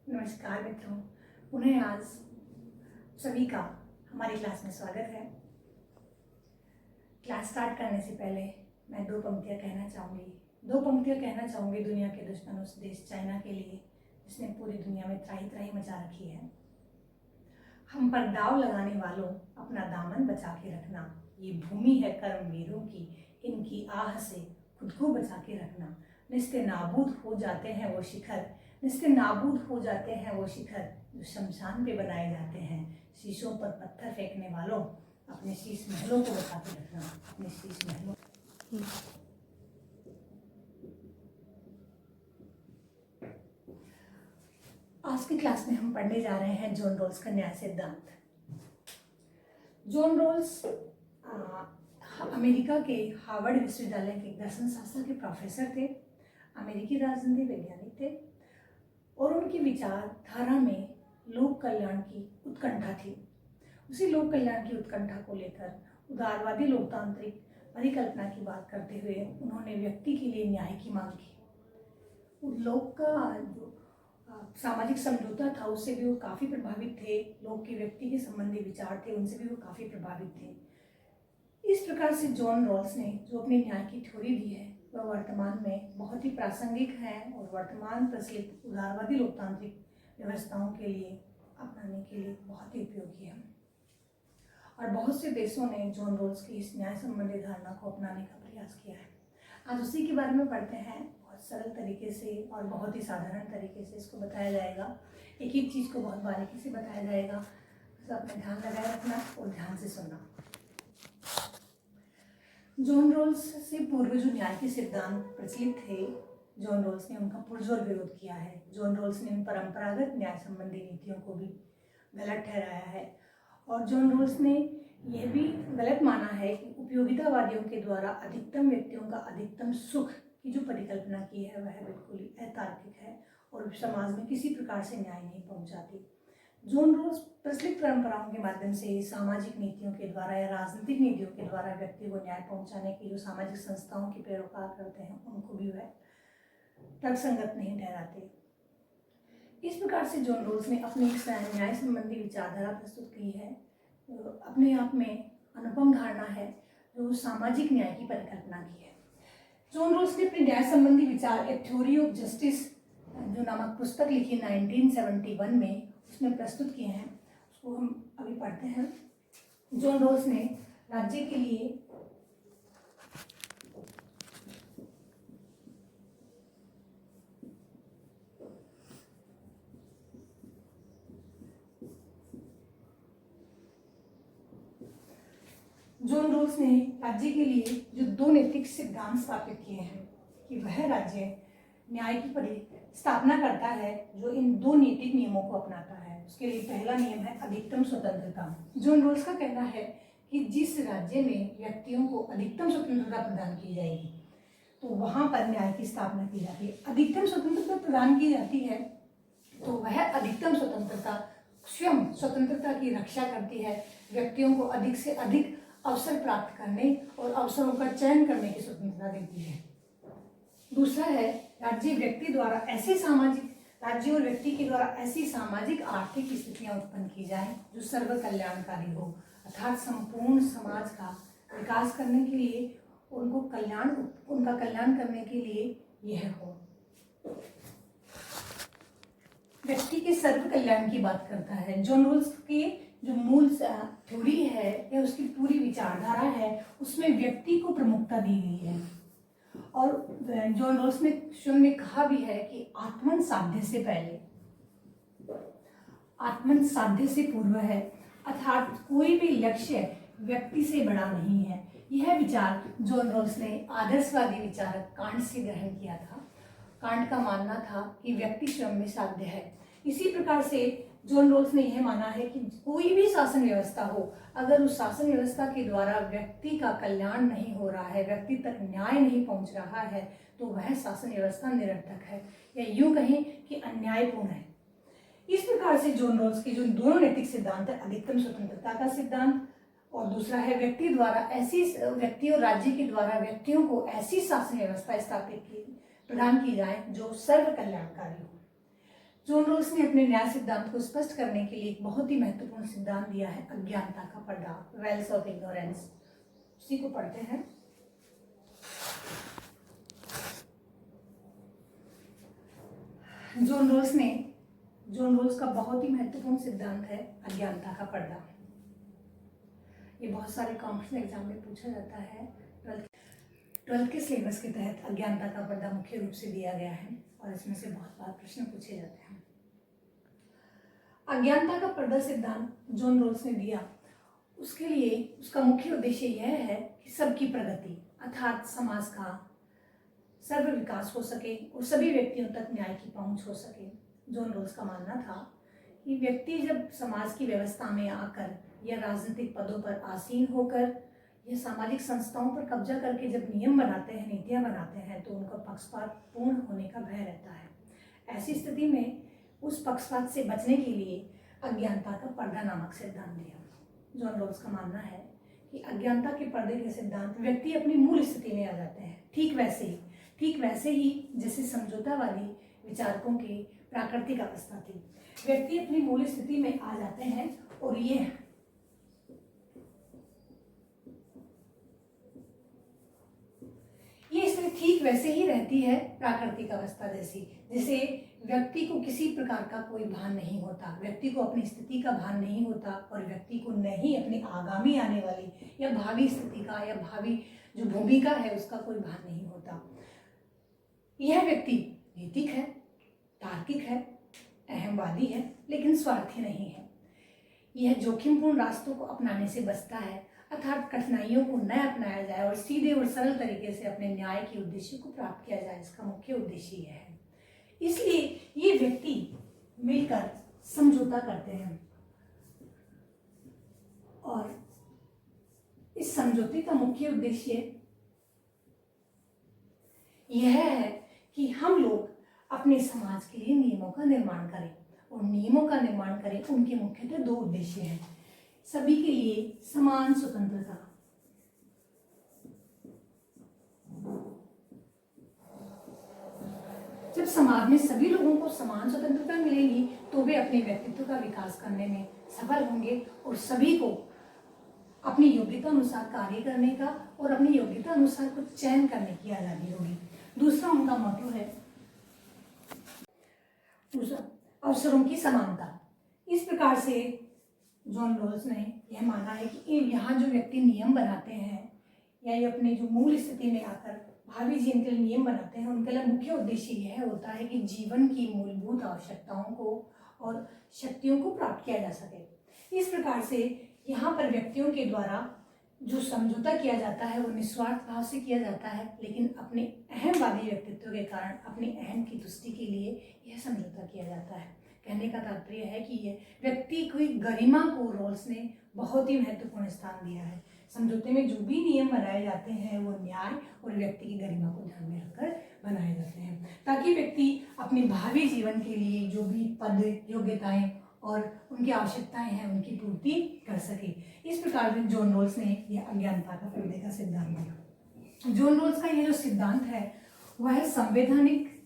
नमस्कार मित्रों, पुनः आज सभी का हमारी क्लास में स्वागत है। क्लास स्टार्ट करने से पहले मैं दो पंक्तियां कहना चाहूँगी दुनिया के दुश्मन उस देश चाइना के लिए, जिसने पूरी दुनिया में त्राही त्राही मचा रखी है। हम पर दाव लगाने वालों, अपना दामन बचा के रखना। ये भूमि है कर्मवीरों की, इनकी आह से खुद को बचा के रखना। निस्ते नाबूद हो जाते हैं वो शिखर, जो शमशान पे बनाए जाते हैं। शीशों पर पत्थर फेंकने वालों, अपने शीश महलों को बचा के रखना। अपने शीश महलों आज की क्लास में हम पढ़ने जा रहे हैं जॉन रॉल्स का न्याय सिद्धांत। जॉन रॉल्स अमेरिका के हार्वर्ड विश्वविद्यालय के दर्शन शास्त्र के प्रोफेसर थे, अमेरिकी राजनीति वैज्ञानिक थे और उनकी विचारधारा में लोक कल्याण की उत्कंठा थी। उसी लोक कल्याण की उत्कंठा को लेकर उदारवादी लोकतांत्रिक परिकल्पना की बात करते हुए उन्होंने व्यक्ति के लिए न्याय की मांग की। लोक का जो सामाजिक समझौता था उससे भी वो काफ़ी प्रभावित थे। लोक के व्यक्ति के संबंधी विचार थे, उनसे भी वो काफ़ी प्रभावित थे। इस प्रकार से जॉन रॉल्स ने जो अपनी न्याय की थ्योरी दी है वह वर्तमान में बहुत ही प्रासंगिक है और वर्तमान प्रचलित उदारवादी लोकतांत्रिक व्यवस्थाओं के लिए अपनाने के लिए बहुत ही उपयोगी है। और बहुत से देशों ने जॉन रॉल्स की इस न्याय संबंधी धारणा को अपनाने का प्रयास किया है। आज उसी के बारे में पढ़ते हैं। बहुत सरल तरीके से और बहुत ही साधारण तरीके से इसको बताया जाएगा। एक एक चीज़ को बहुत बारीकी से बताया जाएगा, तो अपने ध्यान लगाए रखना और ध्यान से सुनना। जॉन रॉल्स से पूर्व जो न्याय के सिद्धांत प्रचलित थे, जॉन रॉल्स ने उनका पुरजोर विरोध किया है। जॉन रॉल्स ने इन परंपरागत न्याय संबंधी नीतियों को भी गलत ठहराया है और जॉन रॉल्स ने यह भी गलत माना है कि उपयोगितावादियों के द्वारा अधिकतम व्यक्तियों का अधिकतम सुख की जो परिकल्पना की है वह बिल्कुल ही अतार्किक है और समाज में किसी प्रकार से न्याय नहीं पहुंचाती। जॉन रॉल्स प्रचलित परंपराओं के माध्यम से सामाजिक नीतियों के द्वारा या राजनीतिक नीतियों के द्वारा व्यक्ति को न्याय पहुंचाने की जो सामाजिक संस्थाओं के पैरोकार करते हैं उनको भी वह तर्कसंगत नहीं ठहराते। इस प्रकार से जॉन रॉल्स ने अपनी न्याय संबंधी विचारधारा प्रस्तुत की है, अपने आप में अनुपम धारणा है जो सामाजिक न्याय की परिकल्पना की है। जॉन रॉल्स ने अपने न्याय संबंधी विचार ए थ्योरी ऑफ जस्टिस जो नामक पुस्तक लिखी 1971 में, उसमें प्रस्तुत किए हैं। उसको हम अभी पढ़ते हैं। जॉन रॉल्स ने राज्य के लिए जो दो नैतिक सिद्धांत स्थापित किए हैं कि वह राज्य न्याय की स्थापना करता है जो इन दो नैतिक नियमों को अपनाता है। उसके लिए पहला नियम है अधिकतम स्वतंत्रता। जॉन रॉल्स का कहना है कि जिस राज्य में व्यक्तियों को अधिकतम स्वतंत्रता प्रदान की जाएगी तो वहां पर न्याय की स्थापना की जाती है। अधिकतम स्वतंत्रता प्रदान की जाती है तो वह अधिकतम स्वतंत्रता स्वयं स्वतंत्रता की रक्षा करती है, व्यक्तियों को अधिक से अधिक अवसर प्राप्त करने और अवसरों का चयन करने की स्वतंत्रता देती है। दूसरा है राज्य और व्यक्ति के द्वारा ऐसी सामाजिक आर्थिक स्थितियां उत्पन्न की जाए जो सर्व कल्याणकारी हो, अर्थात संपूर्ण समाज का विकास करने के लिए उनका कल्याण करने के लिए यह हो। व्यक्ति के सर्व कल्याण की बात करता है। जॉन रॉल्स के जो मूल थ्योरी है या उसकी पूरी विचारधारा है उसमें व्यक्ति को प्रमुखता दी गई है और जॉन रॉल्स ने स्वयं में कहा भी है कि आत्मन साध्य से पूर्व है, अर्थात कोई भी लक्ष्य व्यक्ति से बड़ा नहीं है। यह विचार जॉन रॉल्स ने आदर्शवादी विचारक कांट से ग्रहण किया था। कांट का मानना था कि व्यक्ति स्वयं में साध्य है। इसी प्रकार से जॉन रॉल्स ने यह माना है कि कोई भी शासन व्यवस्था हो, अगर उस शासन व्यवस्था के द्वारा व्यक्ति का कल्याण नहीं हो रहा है, व्यक्ति तक न्याय नहीं पहुंच रहा है, तो वह शासन व्यवस्था निरर्थक है या यूं कहें कि अन्यायपूर्ण है। इस प्रकार से जॉन रॉल्स के जो दोनों नैतिक सिद्धांत है, अधिकतम स्वतंत्रता का सिद्धांत और दूसरा है व्यक्ति और राज्य के द्वारा व्यक्तियों को ऐसी शासन व्यवस्था प्रदान की जाए जो सर्व कल्याणकारी हो। जॉन रॉल्स ने अपने न्याय सिद्धांत को स्पष्ट करने के लिए एक बहुत ही महत्वपूर्ण सिद्धांत दिया है, अज्ञानता का पर्दा, वेल्स ऑफ इग्नोरेंस। उसी को पढ़ते हैं। जॉन रॉल्स का बहुत ही महत्वपूर्ण सिद्धांत है अज्ञानता का पर्दा। ये बहुत सारे कॉम्पिटिशन एग्जाम में पूछा जाता है। 12th के सिलेबस के तहत अज्ञानता का पर्दा मुख्य रूप से दिया गया है और इसमें से बहुत बार प्रश्न पूछे जाते हैं। अज्ञानता का पर्दा सिद्धांत जॉन रॉल्स ने दिया, उसके लिए उसका मुख्य उद्देश्य यह है कि सबकी प्रगति अर्थात समाज का सर्व विकास हो सके और सभी व्यक्तियों तक न्याय की पहुंच हो सके। जॉन रॉल्स का मानना था कि व्यक्ति जब समाज की व्यवस्था में आकर या राजनीतिक पदों पर आसीन होकर या सामाजिक संस्थाओं पर कब्जा करके जब नियम बनाते हैं, नीतियां बनाते हैं, तो उनका पक्षपात पूर्ण होने का भय रहता है। ऐसी स्थिति में उस पक्षपात से बचने के लिए अज्ञानता का पर्दा नामक सिद्धांत दिया। जॉन रॉल्स का मानना है कि अज्ञानता के पर्दे के सिद्धांत व्यक्ति अपनी मूल स्थिति में आ जाते हैं, ठीक वैसे ही जैसे समझौतावादी विचारकों की प्राकृतिक अवस्था थी। व्यक्ति अपनी मूल स्थिति में आ जाते हैं और ये स्थिति ठीक वैसे ही रहती है प्राकृतिक अवस्था जैसी, जिसे व्यक्ति को किसी प्रकार का कोई भान नहीं होता, व्यक्ति को अपनी स्थिति का भान नहीं होता और व्यक्ति को नहीं अपनी आगामी आने वाली या भावी स्थिति का या भावी जो भूमिका है उसका कोई भान नहीं होता। यह व्यक्ति नैतिक है, तार्किक है, अहमवादी है, लेकिन स्वार्थी नहीं है। यह जोखिमपूर्ण रास्तों को अपनाने से बचता है, अर्थात कठिनाइयों को न अपनाया जाए और सीधे और सरल तरीके से अपने न्याय के उद्देश्य को प्राप्त किया जाए, इसका मुख्य उद्देश्य यह है। इसलिए ये व्यक्ति मिलकर समझौता करते हैं और इस समझौते का मुख्य उद्देश्य यह है कि हम लोग अपने समाज के लिए नियमों का निर्माण करें और नियमों का निर्माण करें। उनके मुख्यतः दो उद्देश्य हैं। सभी के लिए समान स्वतंत्रता, जब समाज में सभी लोगों को समान स्वतंत्रता मिलेगी तो वे अपने व्यक्तित्व का विकास करने में सफल होंगे और सभी को अपनी योग्यता अनुसार कार्य करने का और अपनी योग्यता अनुसार कुछ चयन करने की आजादी होगी। दूसरा उनका मोटो है अवसरों की समानता। इस प्रकार से जॉन रॉल्स ने यह माना है कि यहाँ जो व्यक्ति नियम बनाते हैं या ये अपने जो मूल स्थिति में आकर भावी जीवन के लिए नियम बनाते हैं, उनके लिए मुख्य उद्देश्य यह होता है कि जीवन की मूलभूत आवश्यकताओं को और शक्तियों को प्राप्त किया जा सके। इस प्रकार से यहाँ पर व्यक्तियों के द्वारा जो समझौता किया जाता है वो निस्वार्थ भाव से किया जाता है, लेकिन अपने अहमवादी व्यक्तित्व के कारण अपने अहम की तुष्टि के लिए यह समझौता किया जाता है। कहने का तात्पर्य है कि यह व्यक्ति की गरिमा को रॉल्स ने बहुत ही महत्वपूर्ण स्थान दिया है। समझौते में जो भी नियम बनाए जाते हैं वो न्याय और व्यक्ति की गरिमा को ध्यान में रखकर बनाए जाते हैं, ताकि व्यक्ति अपने भावी जीवन के लिए जो भी पद, योग्यताएं और उनकी आवश्यकताएं हैं उनकी पूर्ति कर सके। इस प्रकार से जॉन रॉल्स ने यह अज्ञानता का पर्दे का सिद्धांत दिया। जॉन रॉल्स का यह जो सिद्धांत है वह संवैधानिक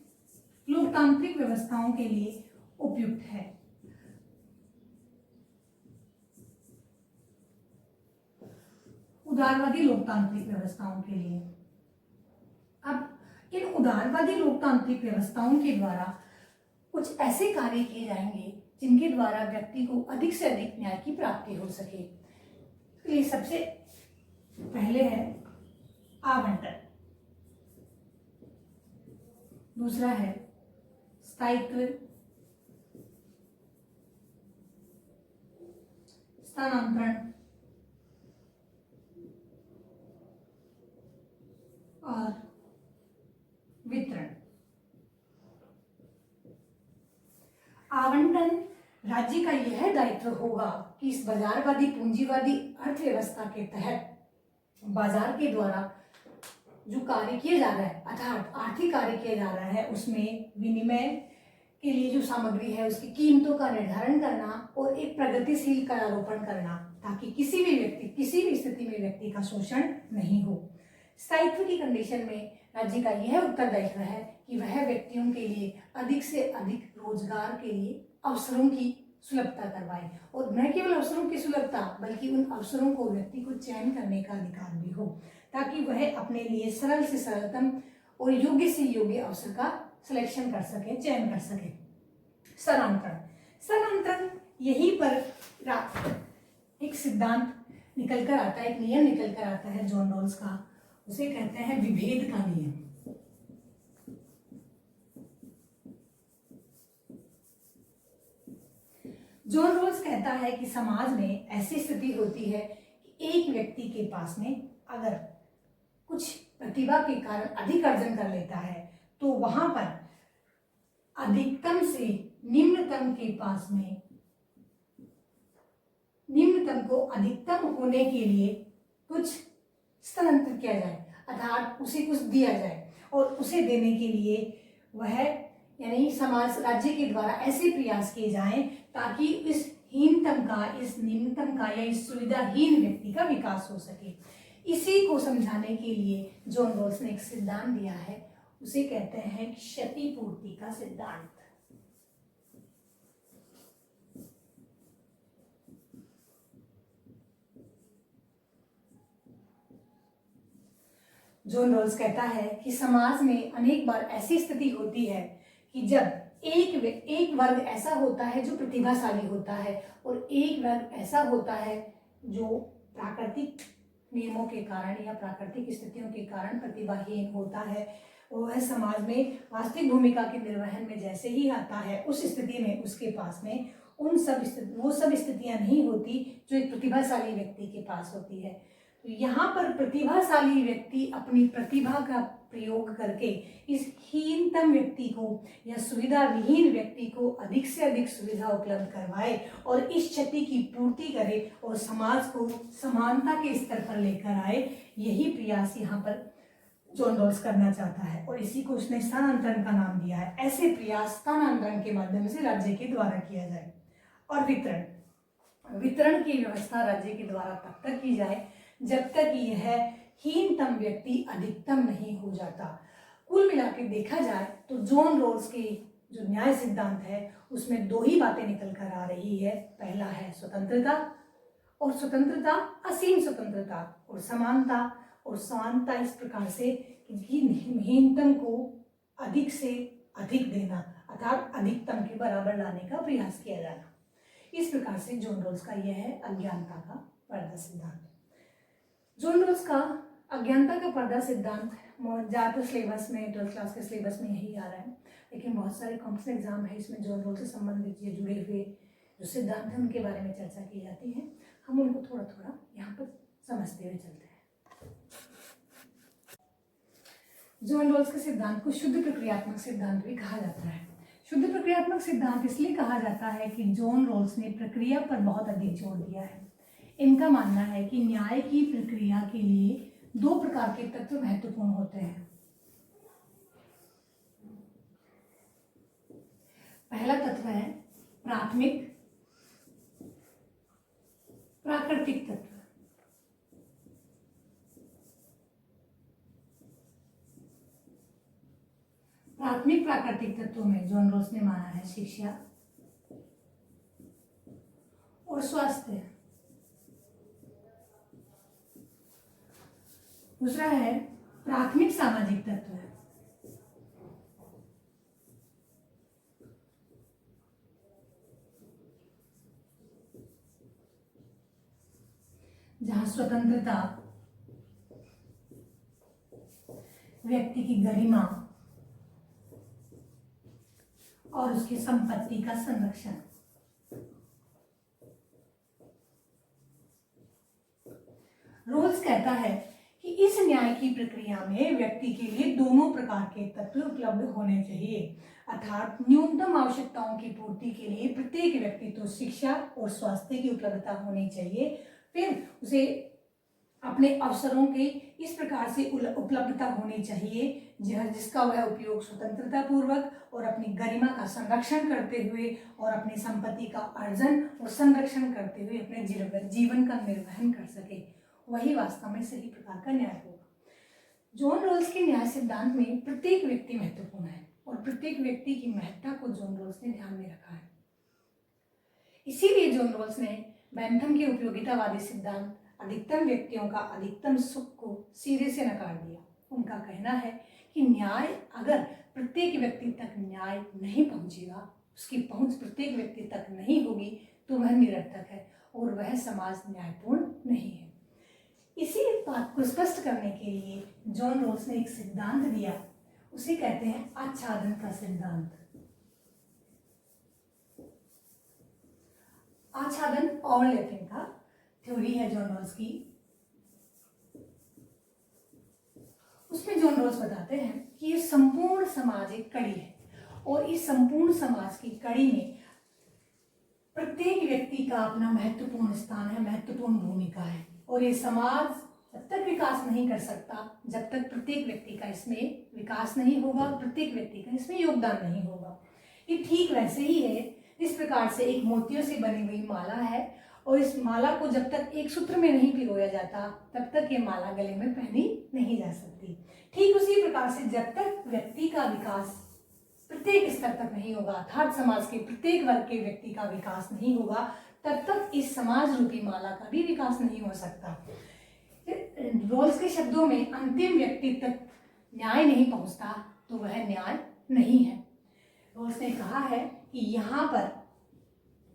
लोकतांत्रिक व्यवस्थाओं के लिए उपयुक्त है। उदारवादी लोकतांत्रिक व्यवस्थाओं के लिए। अब इन उदारवादी लोकतांत्रिक व्यवस्थाओं के द्वारा कुछ ऐसे कार्य किए जाएंगे जिनके द्वारा व्यक्ति को अधिक से अधिक न्याय की प्राप्ति हो सके। इसलिए सबसे पहले है आवंटन, दूसरा है स्थायित्व, स्थानांतरण और वितरण। आवंटन राज्य का यह दायित्व होगा कि इस बाजारवादी पूंजीवादी अर्थव्यवस्था के तहत बाजार के द्वारा जो कार्य किया जा रहा है अर्थात आर्थिक कार्य किया जा रहा है उसमें विनिमय के लिए जो सामग्री है उसकी कीमतों का निर्धारण करना और एक प्रगतिशील करारोपण करना, ताकि किसी भी व्यक्ति किसी भी स्थिति में व्यक्ति का शोषण नहीं हो। स्थायित्व की कंडीशन में राज्य का यह उत्तरदायित्व है कि वह व्यक्तियों के लिए अधिक से अधिक रोजगार के लिए अवसरों की सुलभता करवाए, और न केवल अवसरों की सुलभता बल्कि उन अवसरों को व्यक्ति को चयन करने का अधिकार भी हो, ताकि वह अपने लिए सरल से सरलतम और योग्य से योग्य अवसर का सिलेक्शन कर सके, चयन कर सके। स्थानांतरण, स्थानांतरण यहीं पर एक सिद्धांत निकल कर आता है, एक नियम निकल कर आता है जॉन रॉल्स का, उसे कहते हैं विभेद का नियम। जॉन रॉल्स कहता है कि समाज में ऐसी स्थिति होती है कि एक व्यक्ति के पास में अगर कुछ प्रतिभा के कारण अधिक अर्जन कर लेता है तो वहां पर अधिकतम से निम्नतम के पास में निम्नतम को अधिकतम होने के लिए कुछ स्थानांतरित किया जाए, अर्थात उसे कुछ दिया जाए, और उसे देने के लिए वह यानी समाज राज्य के द्वारा ऐसे प्रयास किए जाएं ताकि इस हीनतम का, इस निम्नतम का या इस सुविधाहीन व्यक्ति का विकास हो सके। इसी को समझाने के लिए जॉन रॉल्स ने एक सिद्धांत दिया है, उसे कहते हैं क्षतिपूर्ति का सिद्धांत। जॉन रॉल्स कहता है कि समाज में अनेक बार ऐसी स्थिति होती है कि जब एक वर्ग ऐसा होता है जो प्रतिभाशाली होता है और एक वर्ग ऐसा होता है जो प्राकृतिक नियमों के कारण या प्राकृतिक स्थितियों के कारण प्रतिभाहीन होता है। वह समाज में वास्तविक भूमिका के निर्वहन में जैसे ही आता है, उस स्थिति में उसके पास में वो सब स्थितियां नहीं होती जो एक प्रतिभाशाली व्यक्ति के पास होती है। तो यहाँ पर प्रतिभाशाली व्यक्ति अपनी प्रतिभा का प्रयोग करके इस हीनतम व्यक्ति को या सुविधा विहीन व्यक्ति को अधिक से अधिक सुविधा उपलब्ध करवाए और इस क्षति की पूर्ति करे और समाज को समानता के स्तर पर लेकर आए। यही प्रयास यहाँ पर जॉन रॉल्स करना चाहता है और इसी को उसने स्थानांतरण का नाम दिया है। ऐसे प्रयास स्थानांतरण के माध्यम से राज्य के द्वारा किया जाए। और वितरण की व्यवस्था राज्य के द्वारा तब तक की जाए जब तक यह हीनतम व्यक्ति अधिकतम नहीं हो जाता। कुल मिलाकर देखा जाए तो जॉन रॉल्स के जो न्याय सिद्धांत है उसमें दो ही बातें निकल कर आ रही है। पहला है स्वतंत्रता, और स्वतंत्रता असीम स्वतंत्रता, और समानता इस प्रकार से कि हीनतम को अधिक से अधिक देना, अर्थात अधिकतम के बराबर लाने का प्रयास किया जाना। इस प्रकार से जॉन रॉल्स का यह है अज्ञानता का पर्दा सिद्धांत। जॉन रॉल्स का अज्ञानता का पर्दा सिद्धांत ज़्यादातर सिलेबस में 12th क्लास के सिलेबस में यही आ रहा है, लेकिन बहुत सारे कॉम्पिटिशन एग्जाम है इसमें जॉन रॉल्स से संबंधित ये जुड़े हुए जो सिद्धांत हैं उनके बारे में चर्चा की जाती है। हम उनको थोड़ा थोड़ा यहाँ पर समझते हुए चलते हैं। जॉन रॉल्स के सिद्धांत को शुद्ध प्रक्रियात्मक सिद्धांत भी कहा जाता है। शुद्ध प्रक्रियात्मक सिद्धांत इसलिए कहा जाता है कि जॉन रॉल्स ने प्रक्रिया पर बहुत अधिक जोर दिया है। इनका मानना है कि न्याय की प्रक्रिया के लिए दो प्रकार के तत्व महत्वपूर्ण होते हैं। पहला तत्व है प्राकृतिक तत्व। प्राकृतिक तत्वों में जॉन रॉल्स ने माना है शिक्षा और स्वास्थ्य। दूसरा है प्राथमिक सामाजिक तत्व है। जहां स्वतंत्रता, व्यक्ति की गरिमा और उसकी संपत्ति का संरक्षण। रोल्स कहता है कि इस न्याय की प्रक्रिया में व्यक्ति के लिए दोनों प्रकार के तत्व उपलब्ध होने चाहिए, अर्थात न्यूनतम आवश्यकताओं की पूर्ति के लिए प्रत्येक व्यक्ति तो शिक्षा और स्वास्थ्य की उपलब्धता होनी चाहिए, फिर उसे अपने अवसरों की इस प्रकार से उपलब्धता होनी चाहिए जिसका वह उपयोग स्वतंत्रता पूर्वक और अपनी गरिमा का संरक्षण करते हुए और अपनी संपत्ति का अर्जन और संरक्षण करते हुए अपने जीवन का निर्वहन कर सके। वही वास्तव में सही प्रकार का न्याय होगा। जॉन रॉल्स के न्याय सिद्धांत में प्रत्येक व्यक्ति महत्वपूर्ण है और प्रत्येक व्यक्ति की महत्ता को जॉन रॉल्स ने ध्यान में रखा है। इसीलिए जॉन रॉल्स ने बेंथम के उपयोगितावादी सिद्धांत अधिकतम व्यक्तियों का अधिकतम सुख को सिरे से नकार दिया। उनका कहना है कि न्याय अगर प्रत्येक व्यक्ति तक न्याय नहीं पहुंचेगा, उसकी पहुंच प्रत्येक व्यक्ति तक नहीं होगी, तो वह निरर्थक है और वह समाज न्यायपूर्ण नहीं है। इसी बात को स्पष्ट करने के लिए जॉन रॉल्स ने एक सिद्धांत दिया, उसे कहते हैं आच्छादन का सिद्धांत। आच्छादन ओवरलैपिंग का थ्योरी है जॉन रॉल्स की। उसमें जॉन रॉल्स बताते हैं कि ये संपूर्ण समाज एक कड़ी है और इस संपूर्ण समाज की कड़ी में प्रत्येक व्यक्ति का अपना महत्वपूर्ण स्थान है, महत्वपूर्ण भूमिका है और ये समाज जब तक विकास नहीं कर सकता जब तक प्रत्येक व्यक्ति का इसमें विकास नहीं होगा, प्रत्येक व्यक्ति का इसमें योगदान नहीं होगा। ये ठीक वैसे ही है इस प्रकार से एक मोतियों से बनी हुई माला है और इस माला को जब तक एक सूत्र में नहीं पिरोया जाता तब तक ये माला गले में पहनी नहीं जा सकती। ठीक उसी प्रकार से जब तक व्यक्ति का विकास प्रत्येक स्तर तक नहीं होगा, अर्थात समाज के प्रत्येक वर्ग के व्यक्ति का विकास नहीं होगा, तब तक इस समाज रूपी माला का भी विकास नहीं हो सकता। रॉल्स के शब्दों में अंतिम व्यक्ति तक न्याय नहीं पहुंचता तो वह न्याय नहीं है। रॉल्स ने कहा है कि यहाँ पर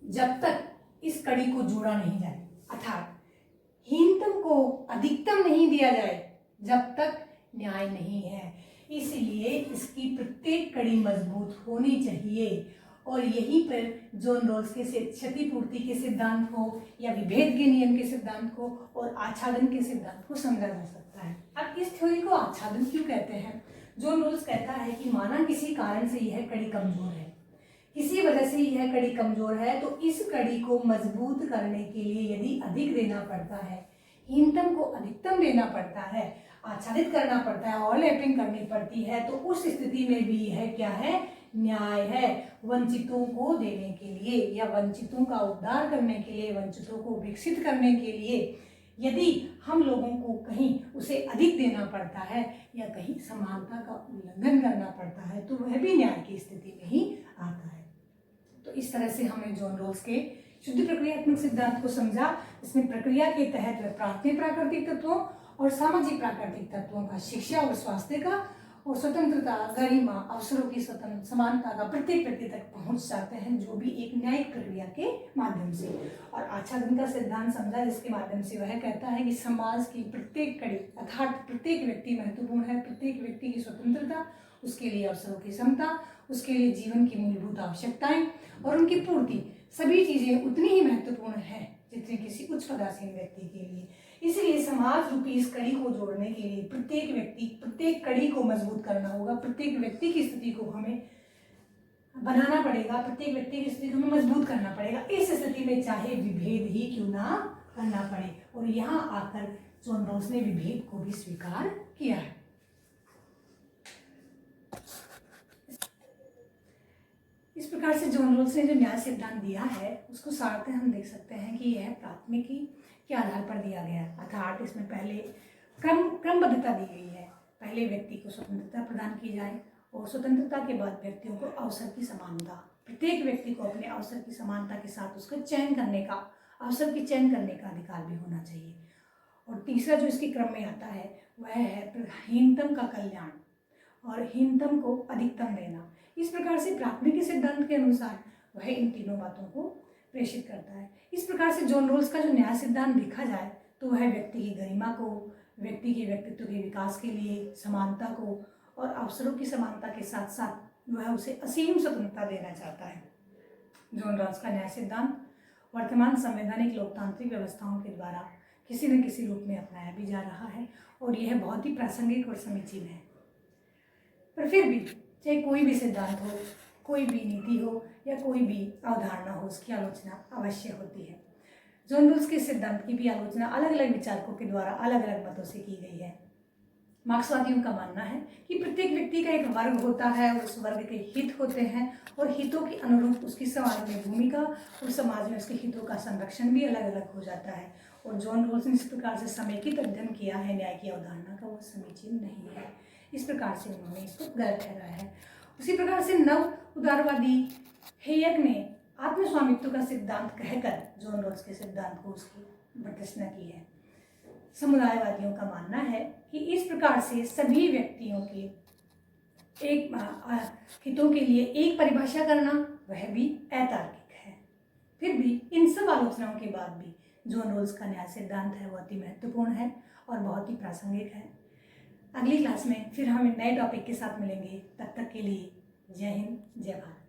जब तक इस कड़ी को जोड़ा नहीं जाए, अर्थात हीनतम को अधिकतम नहीं दिया जाए, जब तक न्याय नहीं है। इसलिए इसकी प्रत्येक कड़ी मजबूत होनी चाहिए और यहीं पर जॉन रॉल्स के क्षतिपूर्ति के सिद्धांत को या विभेद के नियम के सिद्धांत को और आच्छादन के सिद्धांत को समझा जा सकता है। अब इस थ्योरी को आच्छादन क्यों कहते हैं? जॉन रॉल्स कहता है कि माना किसी कारण से यह कड़ी कमजोर है, किसी वजह से यह कड़ी कमजोर है, तो इस कड़ी को मजबूत करने के लिए यदि अधिक देना पड़ता है, हीनतम को अधिकतम देना पड़ता है, आच्छादित करना पड़ता है, ओवरलैपिंग करनी पड़ती है, तो उस स्थिति में भी यह क्या है? न्याय है। वंचितों को देने के लिए या वंचितों का उद्धार करने के लिए, वंचितों को विकसित करने के लिए यदि हम लोगों को कहीं उसे अधिक देना पड़ता है या कहीं समानता का उल्लंघन करना पड़ता है, तो वह भी न्याय की स्थिति में ही आता है। तो इस तरह से हमने जॉन रॉल्स के शुद्ध प्रक्रियात्मक सिद्धांत को समझा, इसमें प्रक्रिया के तहत वह प्राथमिक प्राकृतिक तत्वों और सामाजिक प्राकृतिक तत्वों का, शिक्षा और स्वास्थ्य का, और स्वतंत्रता, गरिमा, अवसरों की स्वतंत्र समानता का प्रत्येक व्यक्ति तक पहुंच जाते हैं, जो भी एक न्यायिक प्रक्रिया के माध्यम से। और आच्छादन का सिद्धांत समझा, जिसके माध्यम से वह कहता है कि समाज की प्रत्येक कड़ी अर्थात प्रत्येक व्यक्ति महत्वपूर्ण है, प्रत्येक व्यक्ति की स्वतंत्रता, उसके लिए अवसरों की समता, उसके लिए जीवन की मूलभूत आवश्यकताएं और उनकी पूर्ति, सभी चीजें उतनी ही महत्वपूर्ण है जितनी किसी उच्च पदासीन व्यक्ति के लिए। इसलिए समाज रूपी इस कड़ी को जोड़ने के लिए प्रत्येक व्यक्ति, प्रत्येक कड़ी को मजबूत करना होगा, प्रत्येक व्यक्ति की स्थिति को हमें बनाना पड़ेगा, प्रत्येक व्यक्ति की स्थिति को हमें मजबूत करना पड़ेगा, इस स्थिति में चाहे विभेद ही क्यों ना करना पड़े। और यहाँ आकर जॉन रॉल्स ने विभेद को भी स्वीकार किया है। इस प्रकार से जॉन रॉल्स ने जो न्याय सिद्धांत दिया है उसको सारते हम देख सकते हैं कि यह प्राथमिकी के आधार पर दिया गया है, अर्थात इसमें पहले क्रमबद्धता दी गई है। पहले व्यक्ति को स्वतंत्रता प्रदान की जाए और स्वतंत्रता के बाद व्यक्तियों को अवसर की समानता, प्रत्येक व्यक्ति को अपने अवसर की समानता के साथ उसका चयन करने का, अवसर की चयन करने का अधिकार भी होना चाहिए। और तीसरा जो इसके क्रम में आता है वह है हीनतम का कल्याण और हीनतम को अधिकतम देना। इस प्रकार से प्राथमिक सिद्धांत के अनुसार वह इन तीनों बातों को प्रेषित करता है। इस प्रकार से जॉन रॉल्स का जो न्याय सिद्धांत देखा जाए तो वह व्यक्ति की गरिमा को, व्यक्ति के व्यक्तित्व के विकास के लिए समानता को और अवसरों की समानता के साथ साथ वह उसे असीम स्वतंत्रता देना चाहता है। जॉन रॉल्स का न्याय सिद्धांत वर्तमान संवैधानिक लोकतांत्रिक व्यवस्थाओं के द्वारा किसी न किसी रूप में अपनाया भी जा रहा है और यह बहुत ही प्रासंगिक और समीचीन है। पर फिर भी चाहे कोई भी सिद्धांत हो, कोई भी नीति हो या कोई भी अवधारणा हो, उसकी आलोचना अवश्य होती है। जॉन रॉल्स के सिद्धांत की भी आलोचना अलग अलग विचारकों के द्वारा अलग अलग मतों से की गई है। मार्क्सवादियों का मानना है कि प्रत्येक व्यक्ति का एक वर्ग होता है और उस वर्ग के हित होते हैं और हितों के अनुरूप उसकी समाज में भूमिका और समाज में उसके हितों का संरक्षण भी अलग अलग हो जाता है। और जॉन रॉल्स ने जिस प्रकार से समेकित अध्ययन किया है न्याय की अवधारणा का, वो समीचीन नहीं है। इस प्रकार से उन्होंने इसको गलत ठहराया है। उसी प्रकार से नव उदारवादी हेयक ने आत्मस्वामित्व का सिद्धांत कहकर जॉन रॉल्स के सिद्धांत को उसकी भर्त्सना की है। समुदायवादियों का मानना है कि इस प्रकार से सभी व्यक्तियों के एक हितों के लिए एक परिभाषा करना वह भी अतार्किक है। फिर भी इन सब आलोचनाओं के बाद भी जॉन रॉल्स का न्याय सिद्धांत है वो अति महत्वपूर्ण है और बहुत ही प्रासंगिक है। अगली क्लास में फिर हम नए टॉपिक के साथ मिलेंगे। तब तक के लिए जय हिंद, जय भारत।